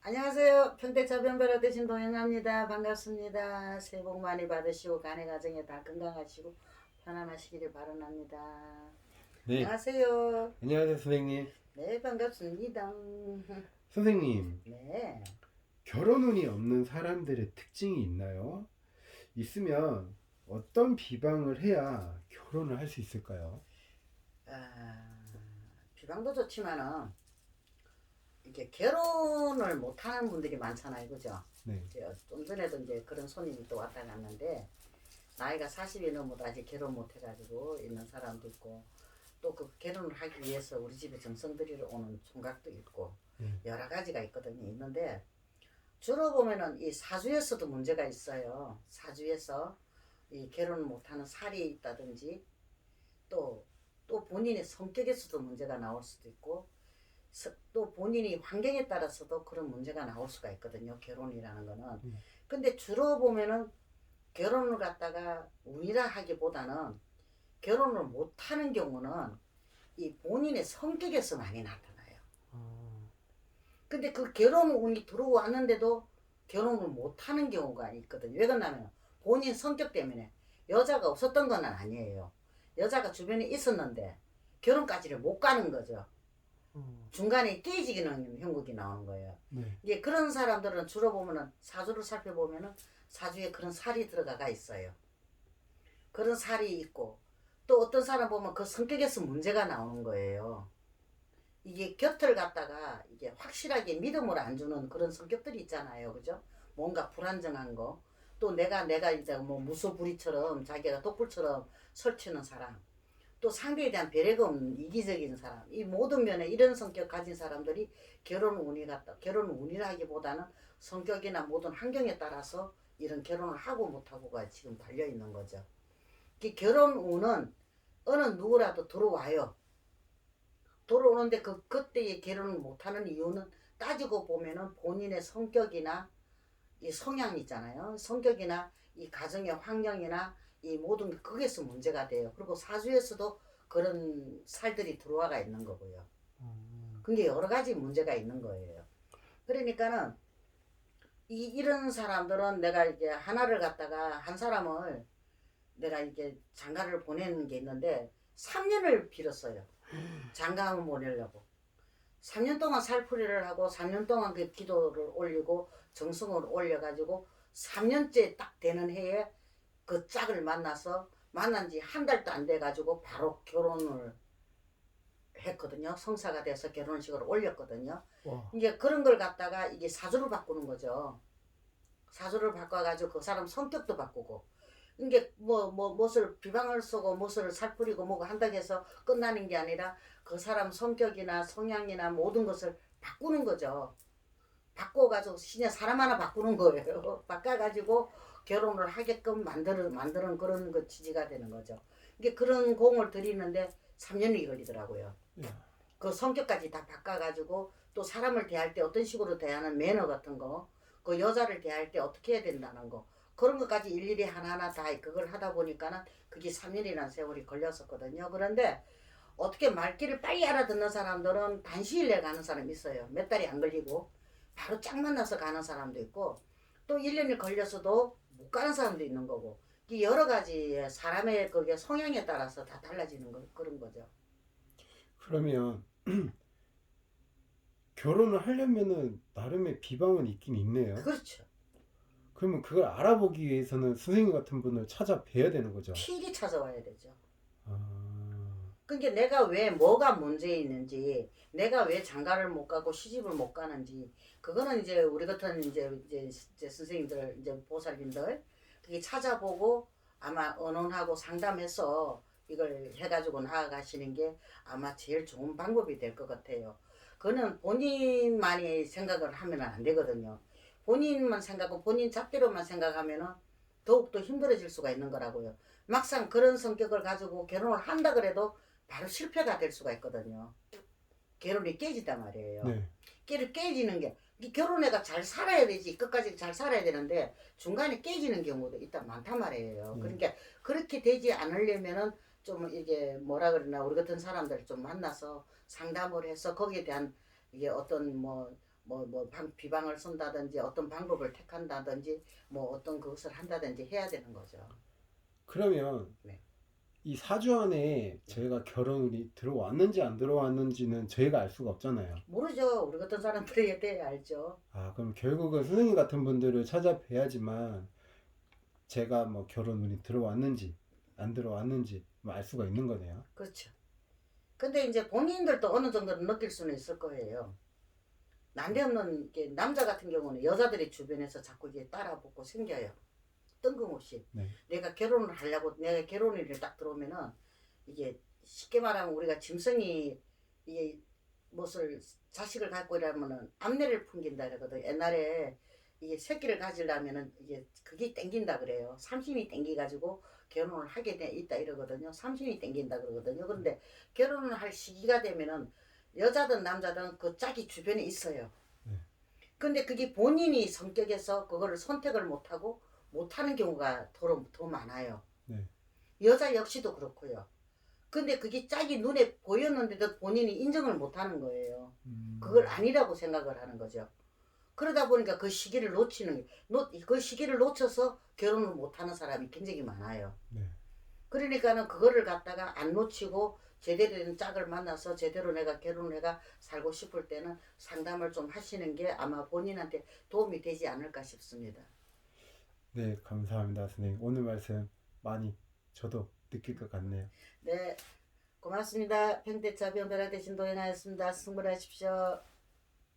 안녕하세요. 평택자변별화 되신 동행합니다. 반갑습니다. 새해 복 많이 받으시고 간의 가정에 다 건강하시고 편안하시기를 바랍니다. 네, 안녕하세요. 안녕하세요, 선생님. 네, 반갑습니다. 선생님, 네. 결혼 운이 없는 사람들의 특징이 있나요? 있으면 어떤 비방을 해야 결혼을 할 수 있을까요? 아, 비방도 좋지만은 이게 결혼을 못하는 분들이 많잖아요, 그죠? 네, 이제 좀 전에도 이제 그런 손님이 또 왔다 갔는데 나이가 40이 넘어도 아직 결혼 못 해가지고 있는 사람도 있고 또 그 결혼을 하기 위해서 우리 집에 정성 들이러 오는 총각도 있고 여러 가지가 있거든요. 있는데 주로 보면은 이 사주에서도 문제가 있어요. 사주에서 이 결혼을 못하는 살이 있다든지 또, 또 본인의 성격에서도 문제가 나올 수도 있고 또 본인이 환경에 따라서도 그런 문제가 나올 수가 있거든요. 결혼이라는 거는. 근데 주로 보면은 결혼을 갖다가 운이라 하기보다는 결혼을 못하는 경우는 이 본인의 성격에서 많이 나타나요. 근데 그 결혼 운이 들어왔는데도 결혼을 못하는 경우가 있거든요. 왜 그러냐면 본인 성격 때문에 여자가 없었던 건 아니에요. 여자가 주변에 있었는데 결혼까지를 못 가는 거죠. 중간에 깨지기는 형국이 나오는 거예요. 네, 이제 그런 사람들은 주로 보면은 사주를 살펴보면은 사주에 그런 살이 들어가가 있어요. 그런 살이 있고 또 어떤 사람 보면 그 성격에서 문제가 나오는 거예요. 이게 곁을 갖다가 이게 확실하게 믿음을 안 주는 그런 성격들이 있잖아요. 그죠? 뭔가 불안정한 거. 또 내가 이제 뭐 무소불위처럼 자기가 독불처럼 설치는 사람. 또 상대에 대한 배려가 없는 이기적인 사람. 이 모든 면에 이런 성격 가진 사람들이 결혼 운이라기보다는 성격이나 모든 환경에 따라서 이런 결혼을 하고 못하고가 지금 달려 있는 거죠. 결혼 운은 어느 누구라도 들어와요. 들어오는데 그때에 결혼을 못하는 이유는 따지고 보면은 본인의 성격이나 이 성향 있잖아요. 성격이나 이 가정의 환경이나 이 모든 게 거기에서 문제가 돼요. 그리고 사주에서도 그런 살들이 들어와가 있는 거고요. 그게 여러 가지 문제가 있는 거예요. 그러니까는 이런 사람들은 내가 이제 하나를 갖다가 한 사람을 내가 이게 장가를 보내는 게 있는데 3년을 빌었어요. 장가를 보내려고. 3년 동안 살풀이를 하고 3년 동안 그 기도를 올리고 정성을 올려가지고 3년째 딱 되는 해에 그 짝을 만나서 만난 지 한 달도 안 돼가지고 바로 결혼을 했거든요. 성사가 돼서 결혼식을 올렸거든요. 와, 이제 그런 걸 갖다가 이게 사주를 바꾸는 거죠. 사주를 바꿔가지고 그 사람 성격도 바꾸고 이게 무엇을 비방을 쓰고 무엇을 살풀이고 뭐고 한다고 해서 끝나는 게 아니라 그 사람 성격이나 성향이나 모든 것을 바꾸는 거죠. 바꿔가지고 신의 사람 하나 바꾸는 거예요. 바꿔가지고 결혼을 하게끔 만드는 그런 그 취지가 되는 거죠. 이게 그런 공을 들이는데 3년이 걸리더라고요. 그 성격까지 다 바꿔가지고 또 사람을 대할 때 어떤 식으로 대하는 매너 같은 거, 그 여자를 대할 때 어떻게 해야 된다는 거, 그런 것까지 일일이 하나하나 다 그걸 하다 보니까는 그게 3년이라는 세월이 걸렸었거든요. 그런데 어떻게 말귀를 빨리 알아듣는 사람들은 단시일 내에 가는 사람이 있어요. 몇 달이 안 걸리고 바로 짝 만나서 가는 사람도 있고 또 1년이 걸려서도 못 가는 사람도 있는 거고 여러 가지 사람의 그게 성향에 따라서 다 달라지는 그런 거죠. 그러면 결혼을 하려면은 나름의 비방은 있긴 있네요. 그렇죠. 그러면 그걸 알아보기 위해서는 선생님 같은 분을 찾아뵈야 되는 거죠. 필히 찾아와야 되죠. 아, 그러니까 내가 왜 뭐가 문제 있는지, 내가 왜 장가를 못 가고 시집을 못 가는지, 그거는 이제 우리 같은 이제 선생님들, 이제 보살님들, 그게 찾아보고 아마 의논하고 상담해서 이걸 해가지고 나아가시는 게 아마 제일 좋은 방법이 될 것 같아요. 그거는 본인만이 생각을 하면 안 되거든요. 본인만 생각하고 본인 잣대로만 생각하면은 더욱더 힘들어질 수가 있는 거라고요. 막상 그런 성격을 가지고 결혼을 한다 그래도 바로 실패가 될 수가 있거든요. 결혼이 깨진단 말이에요. 네, 깨지는 게 결혼해가 잘 살아야 되지 끝까지 잘 살아야 되는데 중간에 깨지는 경우도 일단 많단 말이에요. 그러니까 그렇게 되지 않으려면은 좀 이게 뭐라 그러나 우리 같은 사람들 좀 만나서 상담을 해서 거기에 대한 이게 어떤 비방을 쓴다든지 어떤 방법을 택한다든지 뭐 어떤 그것을 한다든지 해야 되는 거죠. 그러면 네. 이 4주 안에 저희가 결혼이 들어왔는지 안 들어왔는지는 저희가 알 수가 없잖아요. 모르죠. 우리 같은 사람들에게 대해 알죠. 아, 그럼 결국은 선생님 같은 분들을 찾아뵈야지만 제가 뭐 결혼운이 들어왔는지 안 들어왔는지 뭐 알 수가 있는 거네요. 그렇죠. 근데 이제 본인들도 어느 정도는 느낄 수는 있을 거예요. 난데없는 게 남자 같은 경우는 여자들이 주변에서 자꾸 이게 따라붙고 생겨요. 뜬금없이. 네. 내가 결혼을 하려고 내가 결혼일을 딱 들어오면은 이게 쉽게 말하면 우리가 짐승이 이게 무엇을 자식을 갖고 이러면은 암내를 풍긴다 그러거든. 옛날에 이게 새끼를 가지려면은 이게 그게 땡긴다 그래요. 삼신이 땡기가지고 결혼을 하게 돼 있다 이러거든요. 삼신이 땡긴다 그러거든요. 그런데 결혼을 할 시기가 되면은 여자든 남자든 그 짝이 주변에 있어요. 네. 근데 그게 본인이 성격에서 그거를 선택을 못하고 못하는 경우가 더 많아요. 네. 여자 역시도 그렇고요. 근데 그게 짝이 눈에 보였는데도 본인이 인정을 못하는 거예요. 그걸 아니라고 생각을 하는 거죠. 그러다 보니까 그 시기를 그 시기를 놓쳐서 결혼을 못하는 사람이 굉장히 많아요. 네. 그러니까는 그거를 갖다가 안 놓치고 제대로 된 짝을 만나서 제대로 내가 결혼을 해가 살고 싶을 때는 상담을 좀 하시는 게 아마 본인한테 도움이 되지 않을까 싶습니다. 네, 감사합니다, 선생님. 오늘 말씀 많이 저도 느낄 것 같네요. 네, 고맙습니다. 평택자 변별화 대신 도인하였습니다. 승부하십시오.